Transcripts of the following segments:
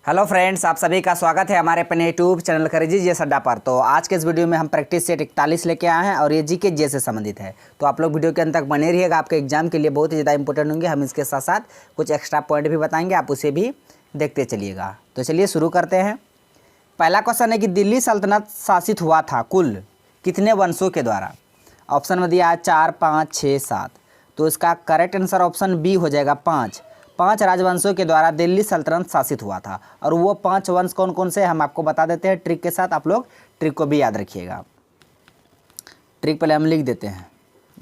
Hello friends, आप सभी का स्वागत है हमारे अपने यूट्यूब चैनल खरीजी जी अड्डा पर। तो आज के इस वीडियो में हम प्रैक्टिस सेट 41 लेके आए हैं और ये जीके जे से संबंधित है। तो आप लोग वीडियो के अंत तक बने रहिएगा, आपके एग्जाम के लिए बहुत ही ज़्यादा इंपॉर्टेंट होंगे। हम इसके साथ साथ कुछ एक्स्ट्रा पॉइंट भी बताएंगे, आप उसे भी देखते चलिएगा। तो चलिए शुरू करते हैं। पहला क्वेश्चन है कि दिल्ली सल्तनत शासित हुआ था कुल कितने वंशों के द्वारा। ऑप्शन में दिया है 4, 5, 6, 7। तो इसका करेक्ट आंसर ऑप्शन बी हो जाएगा 5। 5 राजवंशों के द्वारा दिल्ली सल्तनत शासित हुआ था। और वो 5 वंश कौन कौन से हम आपको बता देते हैं ट्रिक के साथ। आप लोग ट्रिक को भी याद रखिएगा। ट्रिक पहले हम लिख देते हैं।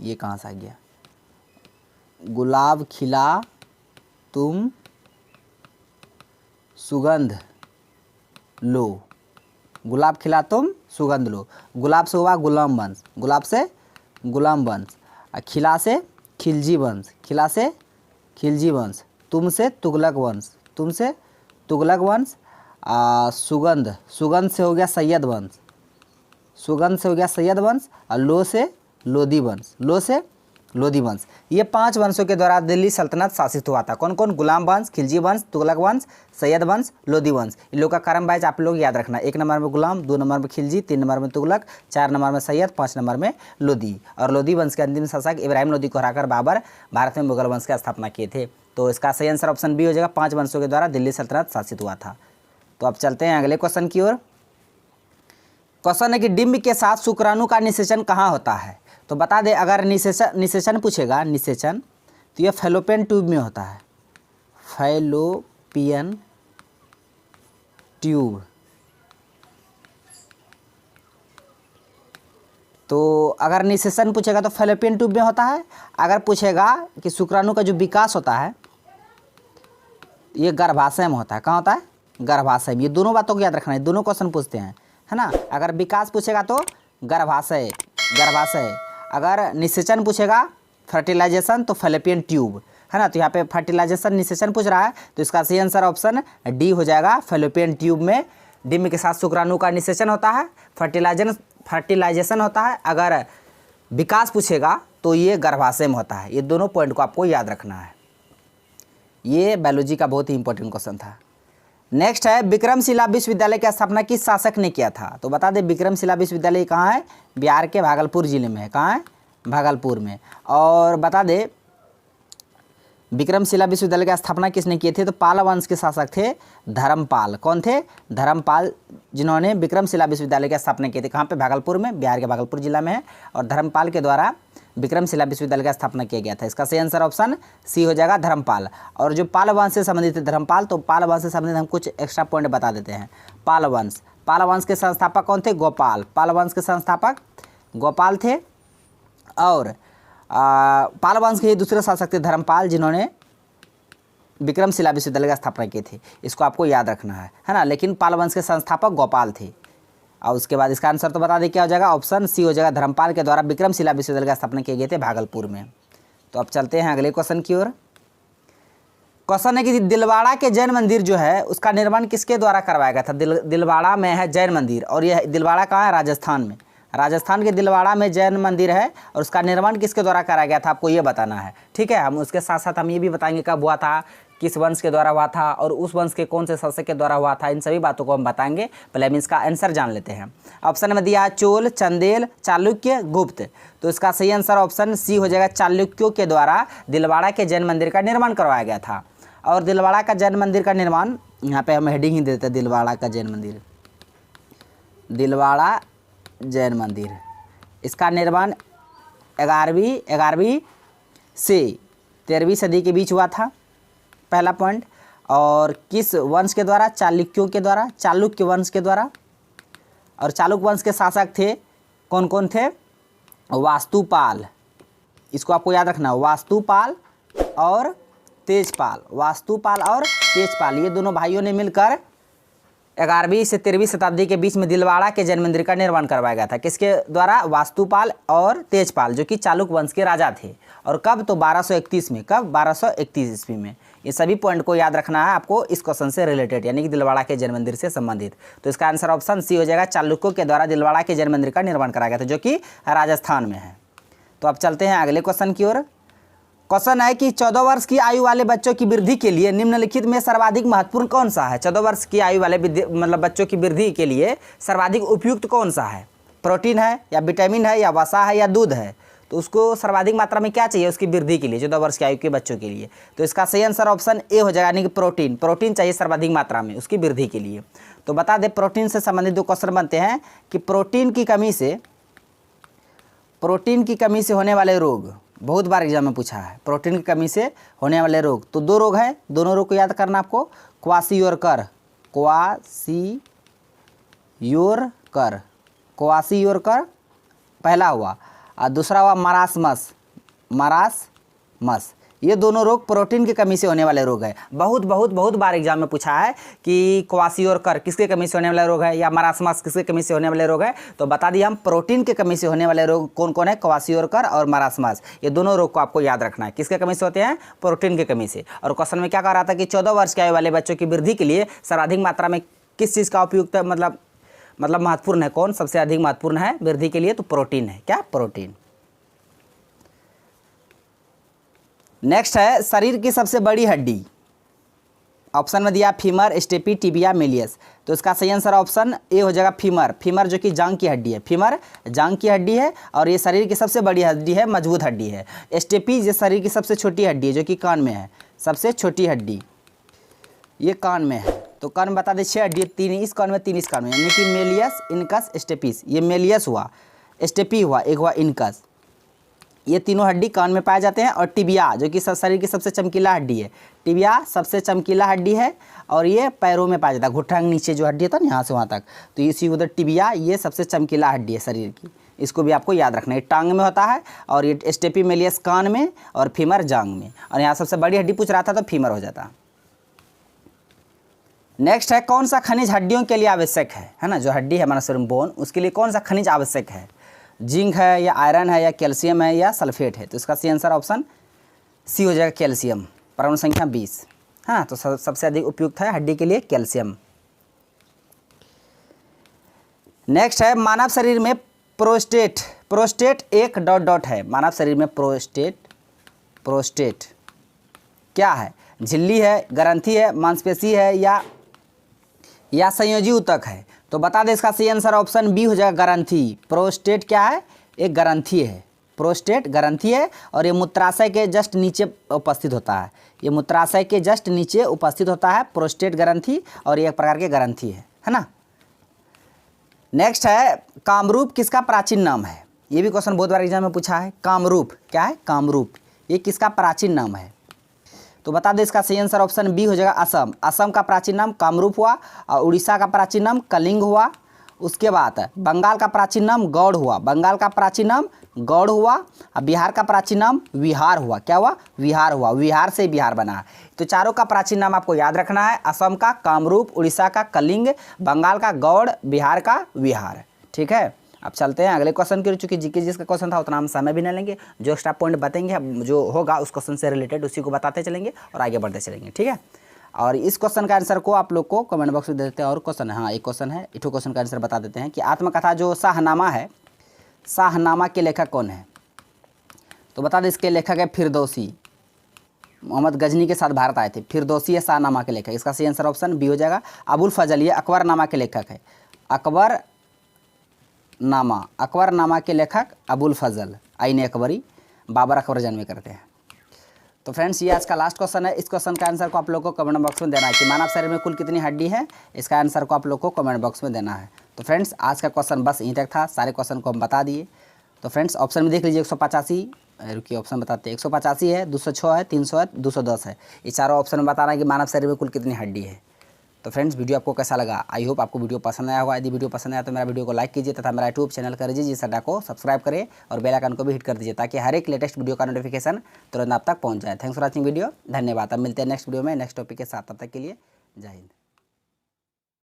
ये कहाँ से आ गया। गुलाब खिला तुम सुगंध लो। गुलाब खिला तुम सुगंध लो। गुलाब से हुआ गुलाम वंश, गुलाब से गुलाम वंश। खिला से खिलजी वंश, खिला से खिलजी वंश। तुमसे तुगलक वंश, तुमसे तुगलक वंश। सुगंध, सुगंध से हो गया सैयद वंश, सुगंध से हो गया सैयद वंश। और लो से लोधी वंश, लो से लोधी वंश। ये 5 वंशों के द्वारा दिल्ली सल्तनत शासित हुआ था। कौन कौन? गुलाम वंश, खिलजी वंश, तुगलक वंश, सैयद वंश, लोधी वंश। इन लोग का क्रम वाइज आप लोग याद रखना। 1 नंबर में गुलाम, 2 नंबर में खिलजी, 3 नंबर में तुगलक, 4 नंबर में सैयद, 5 नंबर में लोधी। और लोधी वंश के अंतिम शासक इब्राहिम लोधी को हराकर बाबर भारत में मुगल वंश की स्थापना किए थे। तो इसका सही आंसर ऑप्शन बी हो जाएगा। 5 वंशों के द्वारा दिल्ली सल्तनत शासित हुआ था। तो अब चलते हैं अगले क्वेश्चन की ओर। क्वेश्चन है कि डिम्ब के साथ शुक्राणु का निषेचन कहाँ होता है। तो बता दे, अगर निषेचन पूछेगा, निषेचन, तो ये फैलोपियन ट्यूब में होता है। Fallopian tube. तो अगर निषेचन पूछेगा तो फैलोपियन ट्यूब में होता है। अगर पूछेगा कि शुक्राणु का जो विकास होता है ये गर्भाशय में होता है। कहाँ होता है? गर्भाशय में। ये दोनों बातों को याद रखना है, दोनों क्वेश्चन पूछते हैं, है ना। अगर विकास पूछेगा तो गर्भाशय, गर्भाशय। अगर निषेचन पूछेगा फर्टिलाइजेशन तो फैलोपियन ट्यूब, है ना। तो यहाँ पे फर्टिलाइजेशन निषेचन पूछ रहा है, तो इसका सही आंसर ऑप्शन डी हो जाएगा। फैलोपियन ट्यूब में डिम्ब के साथ शुक्राणु का निषेचन होता है, फर्टिलाइजेशन होता है। अगर विकास पूछेगा तो ये गर्भाशय में होता है। ये दोनों पॉइंट को आपको याद रखना है। ये बायोलॉजी का बहुत ही इंपॉर्टेंट क्वेश्चन था। नेक्स्ट है, विक्रमशिला विश्वविद्यालय की स्थापना किस शासक ने किया था। तो बता दें, विक्रमशिला विश्वविद्यालय कहाँ है? बिहार के भागलपुर जिले में है। कहाँ है? भागलपुर में। और बता दें, विक्रमशिला विश्वविद्यालय की स्थापना किसने की थी। तो पाल वंश के शासक थे धर्मपाल। कौन थे? धर्मपाल, जिन्होंने विक्रमशिला विश्वविद्यालय की स्थापना की थी। कहाँ पे? भागलपुर में, बिहार के भागलपुर जिला में है। और धर्मपाल के द्वारा विक्रमशिला विश्वविद्यालय की स्थापना किया गया था। इसका सही आंसर ऑप्शन सी हो जाएगा, धर्मपाल। और जो पाल वंश से संबंधित है धर्मपाल, तो पाल वंश से संबंधित हम कुछ एक्स्ट्रा पॉइंट बता देते हैं। पाल वंश, पाल वंश के संस्थापक कौन थे? गोपाल। पाल वंश के संस्थापक गोपाल थे। और पाल वंश के ही दूसरे शासक थे धर्मपाल, जिन्होंने विक्रमशिला विश्वविद्यालय की स्थापना की थी। इसको आपको याद रखना है ना। लेकिन पाल वंश के संस्थापक गोपाल थे। और उसके बाद इसका आंसर तो बता दें क्या हो जाएगा, ऑप्शन सी हो जाएगा। धर्मपाल के द्वारा विक्रमशिला विश्वविद्यालय की स्थापना किए गए थे भागलपुर में। तो अब चलते हैं अगले क्वेश्चन की ओर। क्वेश्चन है कि दिलवाड़ा के जैन मंदिर जो है उसका निर्माण किसके द्वारा करवाया गया था। दिलवाड़ा में है जैन मंदिर, और यह दिलवाड़ा कहाँ है? राजस्थान में। राजस्थान के दिलवाड़ा में जैन मंदिर है, और उसका निर्माण किसके द्वारा कराया गया था, आपको ये बताना है। ठीक है, हम उसके साथ साथ हम ये भी बताएंगे कब हुआ था, किस वंश के द्वारा हुआ था, और उस वंश के कौन से शासक के द्वारा हुआ था। इन सभी बातों को हम बताएंगे। पहले हम इसका आंसर जान लेते हैं। ऑप्शन में दिया चोल, चंदेल, चालुक्य, गुप्त। तो इसका सही आंसर ऑप्शन सी हो जाएगा। चालुक्यों के द्वारा दिलवाड़ा के जैन मंदिर का निर्माण करवाया गया था। और दिलवाड़ा का जैन मंदिर का निर्माण, यहाँ पे हम हेडिंग ही देते हैं, दिलवाड़ा का जैन मंदिर, दिलवाड़ा जैन मंदिर। इसका निर्माण 11वीं से 13वीं सदी के बीच हुआ था। पहला पॉइंट। और किस वंश के द्वारा? चालुक्यों के द्वारा, चालुक्य वंश के द्वारा। और चालुक्य वंश के शासक थे कौन कौन थे? वास्तुपाल। इसको आपको याद रखना, वास्तुपाल और तेजपाल। वास्तुपाल और तेजपाल, ये दोनों भाइयों ने मिलकर 11वीं से 13वीं शताब्दी के बीच में दिलवाड़ा के जैन मंदिर का निर्माण करवाया गया था। किसके द्वारा? वास्तुपाल और तेजपाल, जो कि चालुक्य वंश के राजा थे। और कब? तो 1231 में। कब? 1231 ईस्वी में। ये सभी पॉइंट को याद रखना है आपको इस क्वेश्चन से रिलेटेड, यानी कि दिलवाड़ा के जैन मंदिर से संबंधित। तो इसका आंसर ऑप्शन सी हो जाएगा। चालुक्यों के द्वारा दिलवाड़ा के जैन मंदिर का निर्माण कराया गया था, जो कि राजस्थान में है। तो अब चलते हैं अगले क्वेश्चन की ओर। क्वेश्चन है कि 14 वर्ष की आयु वाले बच्चों की वृद्धि के लिए निम्नलिखित में सर्वाधिक महत्वपूर्ण कौन सा है। 14 वर्ष की आयु वाले मतलब बच्चों की वृद्धि के लिए सर्वाधिक उपयुक्त कौन सा है। प्रोटीन है या विटामिन है या वसा है या दूध है। तो उसको सर्वाधिक मात्रा में क्या चाहिए उसकी वृद्धि के लिए 14 वर्ष की आयु के बच्चों के लिए। तो इसका सही आंसर ऑप्शन ए हो जाएगा, यानी कि प्रोटीन। प्रोटीन चाहिए सर्वाधिक मात्रा में उसकी वृद्धि के लिए। तो बता दें प्रोटीन से संबंधित 2 क्वेश्चन बनते हैं कि प्रोटीन की कमी से होने वाले रोग, बहुत बार एग्जाम में पूछा है प्रोटीन की कमी से होने वाले रोग। तो 2 रोग हैं, दोनों रोग को याद करना आपको। क्वासियोरकर पहला हुआ और दूसरा हुआ मरासमस। ये दोनों रोग प्रोटीन की कमी से होने वाले रोग है। बहुत बार एग्जाम में पूछा है कि क्वासियोरकर किसके कमी से होने वाला रोग है या मरासमस किसके कमी से होने वाले रोग है। तो बता दिए हम प्रोटीन की कमी से होने वाले रोग कौन कौन है, क्वासियोरकर और मरासमस। ये दोनों रोग को आपको याद रखना है। किसके कमी से होते हैं, प्रोटीन की कमी से। और क्वेश्चन में क्या कह रहा था कि 14 वर्ष के आयु वाले बच्चों की वृद्धि के लिए सर्वाधिक मात्रा में किस चीज़ का उपयुक्त मतलब महत्वपूर्ण है, कौन सबसे अधिक महत्वपूर्ण है वृद्धि के लिए। तो प्रोटीन है, क्या प्रोटीन। नेक्स्ट है शरीर की सबसे बड़ी हड्डी। ऑप्शन में दिया फीमर, स्टेपी, टिबिया, मेलियस। तो इसका सही आंसर ऑप्शन ए हो जाएगा फीमर। फीमर जो कि जांग की हड्डी है, फीमर जांग की हड्डी है और ये शरीर की सबसे बड़ी हड्डी है, मजबूत हड्डी है। स्टेपी ये शरीर की सबसे छोटी हड्डी है जो कि कान में है, सबसे छोटी हड्डी ये कान में है। तो कान में बता दें 6 हड्डी, 3 इस कान में 3 इस कान में, यानी कि मेलियस, इनकस, स्टेपिस। ये मेलियस हुआ, स्टेपी हुआ, एक हुआ इनकस। ये तीनों हड्डी कान में पाए जाते हैं। और टिबिया जो कि शरीर की सबसे चमकीला हड्डी है, टिबिया सबसे चमकीला हड्डी है और ये पैरों में पाया जाता है, घुटना के नीचे जो हड्डी होता है यहाँ से वहाँ तक। तो इसी उधर टिबिया ये सबसे चमकीला हड्डी है शरीर की, इसको भी आपको याद रखना है। टांग में होता है और ये स्टेपी मेलियस कान में और फीमर जांग में। और यहाँ सबसे बड़ी हड्डी पूछ रहा था तो फीमर हो जाता। नेक्स्ट है कौन सा खनिज हड्डियों के लिए आवश्यक है ना, जो हड्डी है हमारा शरीर में बोन, उसके लिए कौन सा खनिज आवश्यक है। जिंक है या आयरन है या कैल्शियम है या सल्फेट है। तो इसका सही आंसर ऑप्शन सी हो जाएगा कैल्शियम, परमाणु संख्या 20। हाँ, तो सबसे अधिक उपयुक्त है हड्डी के लिए कैल्शियम। नेक्स्ट है मानव शरीर में प्रोस्टेट एक ... है। मानव शरीर में प्रोस्टेट क्या है, झिल्ली है, ग्रंथि है, मांसपेशी है या संयोजी ऊतक है। तो बता दें इसका सही आंसर ऑप्शन बी हो जाएगा ग्रंथि। प्रोस्टेट क्या है, एक ग्रंथि है, प्रोस्टेट ग्रंथि है और ये मूत्राशय के जस्ट नीचे उपस्थित होता है। ये मूत्राशय के जस्ट नीचे उपस्थित होता है प्रोस्टेट ग्रंथि और ये एक प्रकार के ग्रंथि है ना। नेक्स्ट है कामरूप किसका प्राचीन नाम है। ये भी क्वेश्चन बहुत बार एग्जाम में पूछा है। कामरूप क्या है, कामरूप ये किसका प्राचीन नाम है। तो बता दें इसका सही आंसर ऑप्शन बी हो जाएगा असम। असम का प्राचीन नाम कामरूप हुआ और उड़ीसा का प्राचीन नाम कलिंग हुआ। उसके बाद बंगाल का प्राचीन नाम गौड़ हुआ, बंगाल का प्राचीन नाम गौड़ हुआ और बिहार का प्राचीन नाम विहार हुआ। क्या हुआ, विहार हुआ, विहार से बिहार बना। तो चारों का प्राचीन नाम आपको याद रखना है, असम का कामरूप, उड़ीसा का कलिंग, बंगाल का गौड़, बिहार का विहार। ठीक है, अब चलते हैं अगले क्वेश्चन की। चूँकि जीके जिसका क्वेश्चन था उतना हम समय भी नहीं लेंगे, जो एक्स्ट्रा पॉइंट बताएंगे जो होगा उस क्वेश्चन से रिलेटेड उसी को बताते चलेंगे और आगे बढ़ते चलेंगे। ठीक है, और इस क्वेश्चन का आंसर को आप लोग को कमेंट बॉक्स में दे देते हैं। और क्वेश्चन है, हाँ एक क्वेश्चन है, इठो क्वेश्चन का आंसर बता देते हैं कि आत्मकथा जो शाहनामा है, शाहनामा के लेखक कौन है। तो बता दें इसके लेखक है फिरदौसी। मोहम्मद गजनी के साथ भारत आए थे, फिरदौसी है शाहनामा के लेखक। इसका सही आंसर ऑप्शन बी हो जाएगा। अबुल फजल ये अकबरनामा के लेखक है, अकबरनामा के लेखक अबुल फजल, आईन अकबरी, बाबर अकबर जन्मे करते हैं। तो फ्रेंड्स ये आज का लास्ट क्वेश्चन है। इस क्वेश्चन का आंसर को आप लोगों को कमेंट बॉक्स में देना है कि मानव शरीर में कुल कितनी हड्डी है। इसका आंसर को आप लोग को कमेंट बॉक्स में देना है। तो फ्रेंड्स आज का क्वेश्चन बस यहीं तक था, सारे क्वेश्चन को हम बता दिए। तो फ्रेंड्स ऑप्शन में देख लीजिए 185, रुकिए ऑप्शन बताते हैं, 185 है, 206 है, 300 है, 210 है। ये चारों ऑप्शन में बताना है कि मानव शरीर में कुल कितनी हड्डी है। तो फ्रेंड्स वीडियो आपको कैसा लगा, आई होप आपको वीडियो पसंद आया होगा। यदि वीडियो पसंद आया तो मेरा वीडियो को लाइक कीजिए तथा मेरा यूट्यूब चैनल कर दीजिए, जिस अड्डा को सब्सक्राइब करें और बेल आइकन को भी हिट कर दीजिए ताकि हर एक लेटेस्ट वीडियो का नोटिफिकेशन तुरंत आप तक पहुंच जाए। थैंक्स फॉर वॉचिंग वीडियो, धन्यवाद। अब मिलते हैं नेक्स्ट वीडियो में नेक्स्ट टॉपिक के साथ, तब तक के लिए जय हिंद।